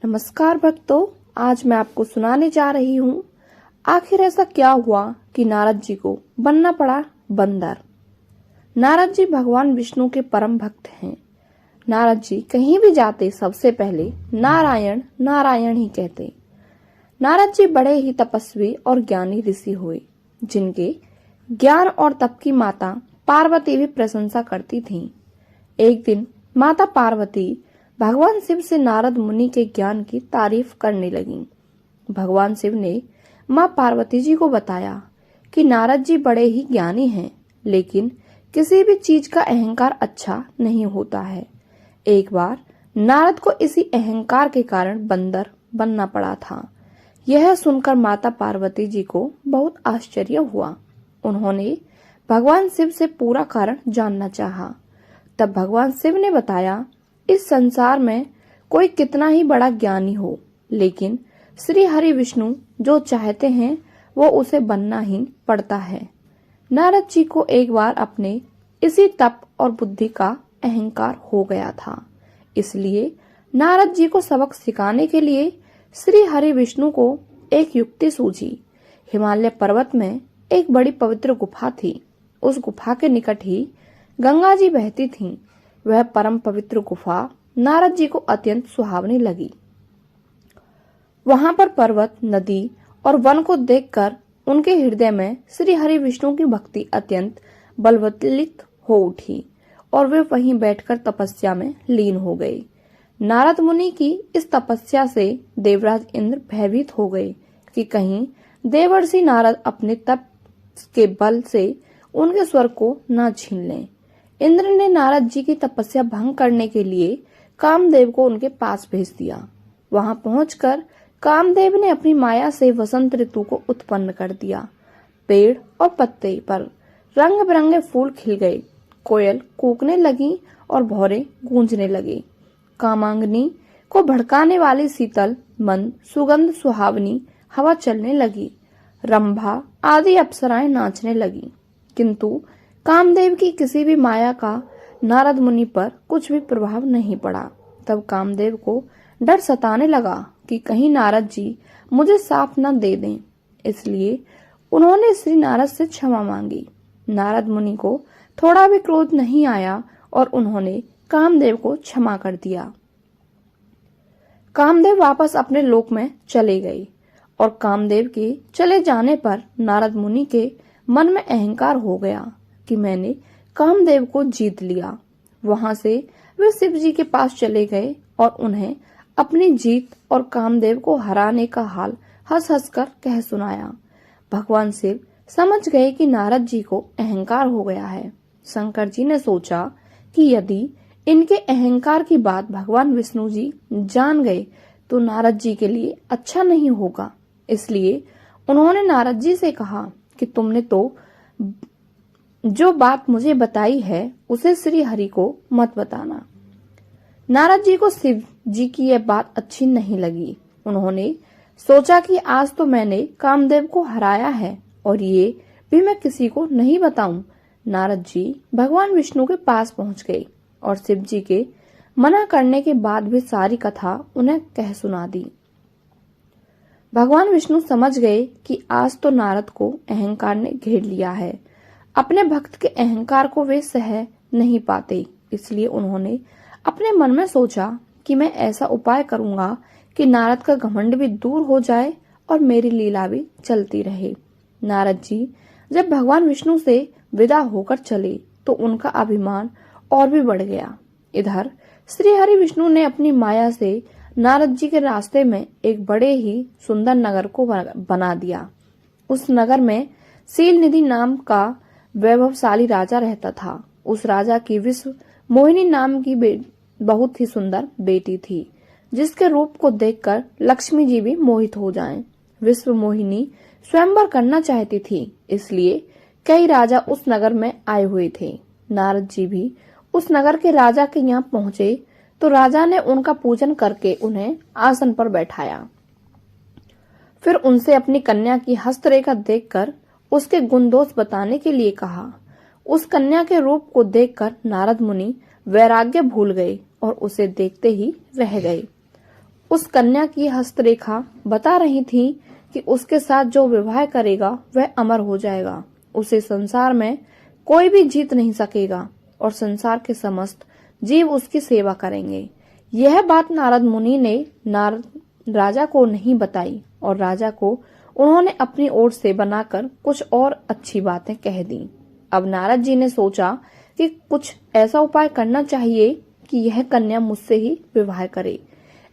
नमस्कार भक्तों, आज मैं आपको सुनाने जा रही हूँ आखिर ऐसा क्या हुआ कि नारद जी को बनना पड़ा बंदर। नारद जी भगवान विष्णु के परम भक्त हैं। नारद जी कहीं भी जाते सबसे पहले नारायण नारायण ही कहते। नारद जी बड़े ही तपस्वी और ज्ञानी ऋषि हुए, जिनके ज्ञान और तप की माता पार्वती भी प्रशंसा करती थीं। एक दिन माता पार्वती भगवान शिव से नारद मुनि के ज्ञान की तारीफ करने लगीं। भगवान शिव ने मां पार्वती जी को बताया कि नारद जी बड़े ही ज्ञानी हैं, लेकिन किसी भी चीज का अहंकार अच्छा नहीं होता है। एक बार नारद को इसी अहंकार के कारण बंदर बनना पड़ा था। यह सुनकर माता पार्वती जी को बहुत आश्चर्य हुआ। उन्होंने भगवान शिव से पूरा कारण जानना चाहा। तब भगवान शिव ने बताया, इस संसार में कोई कितना ही बड़ा ज्ञानी हो, लेकिन श्री हरि विष्णु जो चाहते हैं वो उसे बनना ही पड़ता है। नारद जी को एक बार अपने इसी तप और बुद्धि का अहंकार हो गया था। इसलिए नारद जी को सबक सिखाने के लिए श्री हरि विष्णु को एक युक्ति सूझी। हिमालय पर्वत में एक बड़ी पवित्र गुफा थी। उस गुफा के निकट ही गंगा जी बहती थीं। वह परम पवित्र गुफा नारद जी को अत्यंत सुहावनी लगी। वहां पर पर्वत, नदी और वन को देखकर उनके हृदय में श्री हरि विष्णु की भक्ति अत्यंत बलवत्लित हो उठी और वे वहीं बैठकर तपस्या में लीन हो गए। नारद मुनि की इस तपस्या से देवराज इंद्र भयभीत हो गए कि कहीं देवर्षि नारद अपने तप के बल से उनके स्वर्ग को न छीन लें। इंद्र ने नारद जी की तपस्या भंग करने के लिए कामदेव को उनके पास भेज दिया। वहां पहुंचकर कामदेव ने अपनी माया से वसंत ऋतु को उत्पन्न कर दिया। पेड़ और पत्ते पर रंग बिरंगे फूल खिल गए, कोयल कूकने लगी और भौरे गूंजने लगे। कामांगनी को भड़काने वाली शीतल मंद सुगंध सुहावनी हवा चलने लगी। रंभा आदि अप्सराएं नाचने लगी, किंतु कामदेव की किसी भी माया का नारद मुनि पर कुछ भी प्रभाव नहीं पड़ा। तब कामदेव को डर सताने लगा कि कहीं नारद जी मुझे साफ न दे दें। इसलिए उन्होंने श्री नारद से क्षमा मांगी। नारद मुनि को थोड़ा भी क्रोध नहीं आया और उन्होंने कामदेव को क्षमा कर दिया। कामदेव वापस अपने लोक में चले गए और कामदेव के चले जाने पर नारद मुनि के मन में अहंकार हो गया कि मैंने कामदेव को जीत लिया। वहां से वे शिव जी के पास चले गए और उन्हें अपनी जीत और कामदेव को हराने का हाल हंस हंस कर कह सुनाया। भगवान शिव समझ गए कि नारद जी को अहंकार हो गया है। शंकर जी ने सोचा कि यदि इनके अहंकार की बात भगवान विष्णु जी जान गए तो नारद जी के लिए अच्छा नहीं होगा। इसलिए उन्होंने नारद जी से कहा कि तुमने तो जो बात मुझे बताई है उसे श्री हरि को मत बताना। नारद जी को शिव जी की यह बात अच्छी नहीं लगी। उन्होंने सोचा कि आज तो मैंने कामदेव को हराया है और ये भी मैं किसी को नहीं बताऊं। नारद जी भगवान विष्णु के पास पहुंच गए और शिव जी के मना करने के बाद भी सारी कथा उन्हें कह सुना दी। भगवान विष्णु समझ गए कि आज तो नारद को अहंकार ने घेर लिया है। अपने भक्त के अहंकार को वे सह नहीं पाते। इसलिए उन्होंने अपने मन में सोचा कि मैं ऐसा उपाय करूंगा कि नारद का घमंड भी दूर हो जाए और मेरी लीला भी चलती रहे। नारद जी जब भगवान विष्णु से विदा होकर चले तो उनका अभिमान और भी बढ़ गया। इधर श्री हरि विष्णु ने अपनी माया से नारद जी के रास्ते में एक बड़े ही सुंदर नगर को बना दिया। उस नगर में शीलनिधि नाम का वैभवशाली राजा रहता था। उस राजा की विश्व मोहिनी नाम की बहुत ही सुंदर बेटी थी, जिसके रूप को देखकर लक्ष्मी जी भी मोहित हो जाएं। विश्व मोहिनी स्वयंवर करना चाहती थी, इसलिए कई राजा उस नगर में आए हुए थे। नारद जी भी उस नगर के राजा के यहाँ पहुंचे तो राजा ने उनका पूजन करके उन्हें आसन पर बैठाया। फिर उनसे अपनी कन्या की हस्तरेखा देखकर उसके गुण दोष बताने के लिए कहा। उस कन्या के रूप को देखकर नारद मुनि वैराग्य भूल गए और उसे देखते ही रह गए। उस कन्या की हस्तरेखा बता रही थी कि उसके साथ जो विवाह करेगा वह अमर हो जाएगा, उसे संसार में कोई भी जीत नहीं सकेगा और संसार के समस्त जीव उसकी सेवा करेंगे। यह बात नारद मुनि ने राजा को नहीं बताई और राजा को उन्होंने अपनी ओर से बनाकर कुछ और अच्छी बातें कह दी। अब नारद जी ने सोचा कि कुछ ऐसा उपाय करना चाहिए कि यह कन्या मुझसे ही विवाह करे।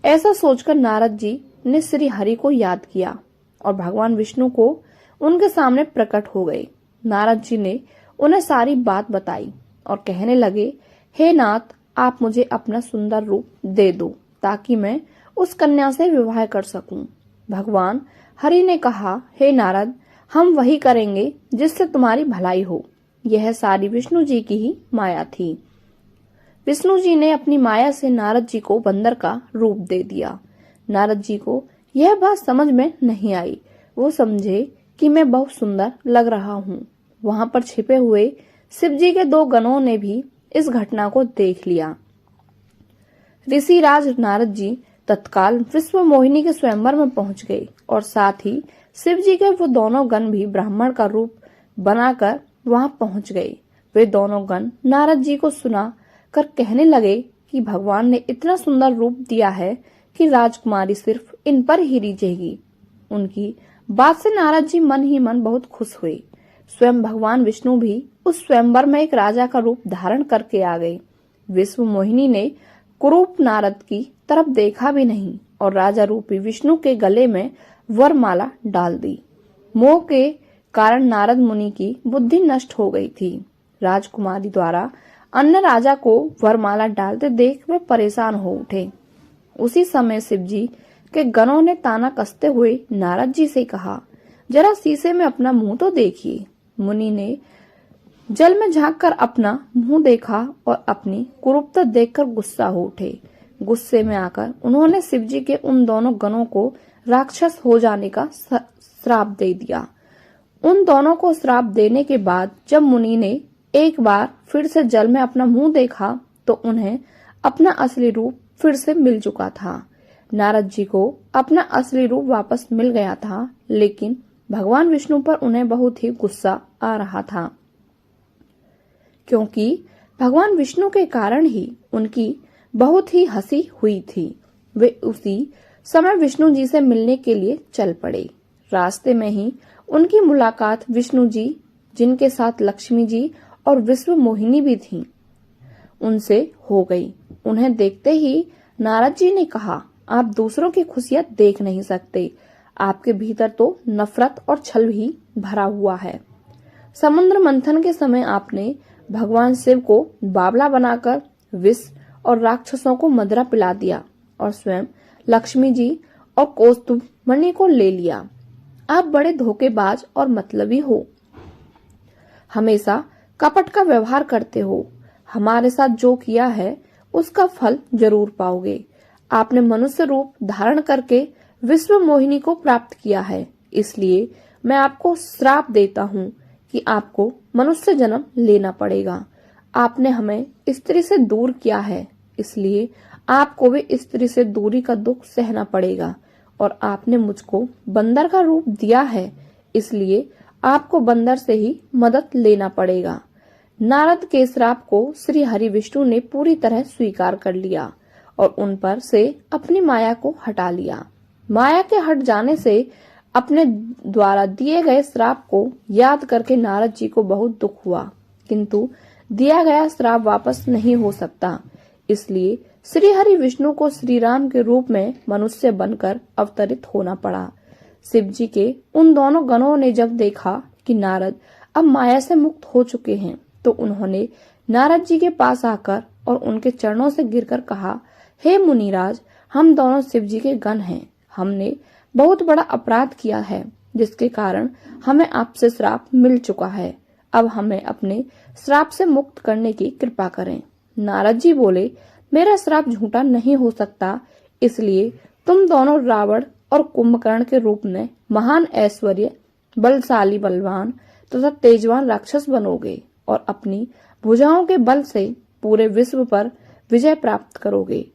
ऐसा सोचकर नारद जी ने श्री हरि को याद किया और भगवान विष्णु को उनके सामने प्रकट हो गए। नारद जी ने उन्हें सारी बात बताई और कहने लगे, हे नाथ, आप मुझे अपना सुंदर रूप दे दो ताकि मैं उस कन्या से विवाह कर सकूं। भगवान हरि ने कहा, हे नारद, हम वही करेंगे जिससे तुम्हारी भलाई हो। यह सारी विष्णु जी की ही माया थी। विष्णु जी ने अपनी माया से नारद जी को बंदर का रूप दे दिया। नारद जी को यह बात समझ में नहीं आई। वो समझे कि मैं बहुत सुंदर लग रहा हूँ। वहां पर छिपे हुए शिव जी के 2 गणों ने भी इस घटना को देख लिया। ऋषिराज नारद जी तत्काल विश्व मोहिनी के स्वयंवर में पहुंच गए और साथ ही शिव जी के वो दोनों गण भी ब्राह्मण का रूप बनाकर वहां पहुंच गए। वे दोनों गण नारद जी को सुना कर कहने लगे कि भगवान ने इतना सुंदर रूप दिया है कि राजकुमारी सिर्फ इन पर ही रिझेगी। उनकी बात से नारद जी मन ही मन बहुत खुश हुए। स्वयं भगवान विष्णु भी उस स्वयंवर में एक राजा का रूप धारण करके आ गए। विश्व मोहिनी ने कुरूप नारद की तरफ देखा भी नहीं और राजा रूपी विष्णु के गले में वरमाला डाल दी। मोह के कारण नारद मुनि की बुद्धि नष्ट हो गई थी। राजकुमारी द्वारा अन्य राजा को वरमाला डालते देख वे परेशान हो उठे। उसी समय शिव जी के गणों ने ताना कसते हुए नारद जी से कहा, जरा शीशे में अपना मुंह तो देखिए। मुनि ने जल में झांककर अपना मुंह देखा और अपनी कुरूपता देखकर गुस्सा हो उठे। गुस्से में आकर उन्होंने शिव जी के उन दोनों गणों को राक्षस हो जाने का श्राप दे दिया। उन दोनों को श्राप देने के बाद जब मुनि ने एक बार फिर से जल में अपना मुंह देखा तो उन्हें अपना असली रूप फिर से मिल चुका था। नारद जी को अपना असली रूप वापस मिल गया था, लेकिन भगवान विष्णु पर उन्हें बहुत ही गुस्सा आ रहा था, क्योंकि भगवान विष्णु के कारण ही उनकी बहुत ही हंसी हुई थी। वे उसी समय विष्णु जी से मिलने के लिए चल पड़े। रास्ते में ही उनकी मुलाकात विष्णु जी, जिनके साथ लक्ष्मी जी और विश्व मोहिनी भी थीं, उनसे हो गई। उन्हें देखते ही नारद जी ने कहा, आप दूसरों की खुशियां देख नहीं सकते, आपके भीतर तो नफरत और छल ही भरा हुआ है। समुद्र मंथन के समय आपने भगवान शिव को बावला बनाकर विष और राक्षसों को मदिरा पिला दिया और स्वयं लक्ष्मी जी और कौस्तुभ मणि को ले लिया। आप बड़े धोखेबाज और मतलबी हो, हमेशा कपट का व्यवहार करते हो। हमारे साथ जो किया है उसका फल जरूर पाओगे। आपने मनुष्य रूप धारण करके विश्व मोहिनी को प्राप्त किया है, इसलिए मैं आपको श्राप देता हूँ कि आपको मनुष्य जन्म लेना पड़ेगा। आपने हमें स्त्री से दूर किया है, इसलिए आपको भी स्त्री से दूरी का दुख सहना पड़ेगा। और आपने मुझको बंदर का रूप दिया है, इसलिए आपको बंदर से ही मदद लेना पड़ेगा। नारद के श्राप को श्री हरि विष्णु ने पूरी तरह स्वीकार कर लिया और उन पर से अपनी माया को हटा लिया। माया के हट जाने से अपने द्वारा दिए गए श्राप को याद करके नारद जी को बहुत दुख हुआ, किंतु दिया गया श्राप वापस नहीं हो सकता। इसलिए श्री हरि विष्णु को श्री राम के रूप में मनुष्य बनकर अवतरित होना पड़ा। शिव जी के उन दोनों गणों ने जब देखा कि नारद अब माया से मुक्त हो चुके हैं, तो उन्होंने नारद जी के पास आकर और उनके चरणों से गिरकर कहा, हे मुनिराज, हम दोनों शिव जी के गण हैं। हमने बहुत बड़ा अपराध किया है, जिसके कारण हमें आपसे श्राप मिल चुका है। अब हमें अपने श्राप से मुक्त करने की कृपा करें। नारद जी बोले, मेरा श्राप झूठा नहीं हो सकता, इसलिए तुम दोनों रावण और कुंभकर्ण के रूप में महान ऐश्वर्य, बलशाली बलवान तथा तेजवान राक्षस बनोगे और अपनी भुजाओं के बल से पूरे विश्व पर विजय प्राप्त करोगे।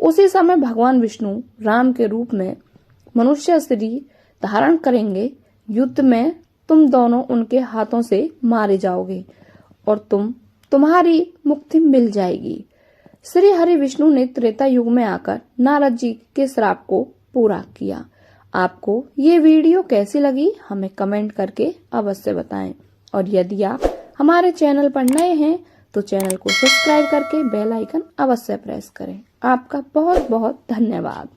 उसी समय भगवान विष्णु राम के रूप में मनुष्य शरीर धारण करेंगे। युद्ध में तुम दोनों उनके हाथों से मारे जाओगे और तुम्हारी मुक्ति मिल जाएगी। श्री हरि विष्णु ने त्रेता युग में आकर नारद जी के श्राप को पूरा किया। आपको ये वीडियो कैसी लगी हमें कमेंट करके अवश्य बताएं और यदि आप हमारे चैनल पर नए हैं तो चैनल को सब्सक्राइब करके बेल आइकन अवश्य प्रेस करें। आपका बहुत बहुत धन्यवाद।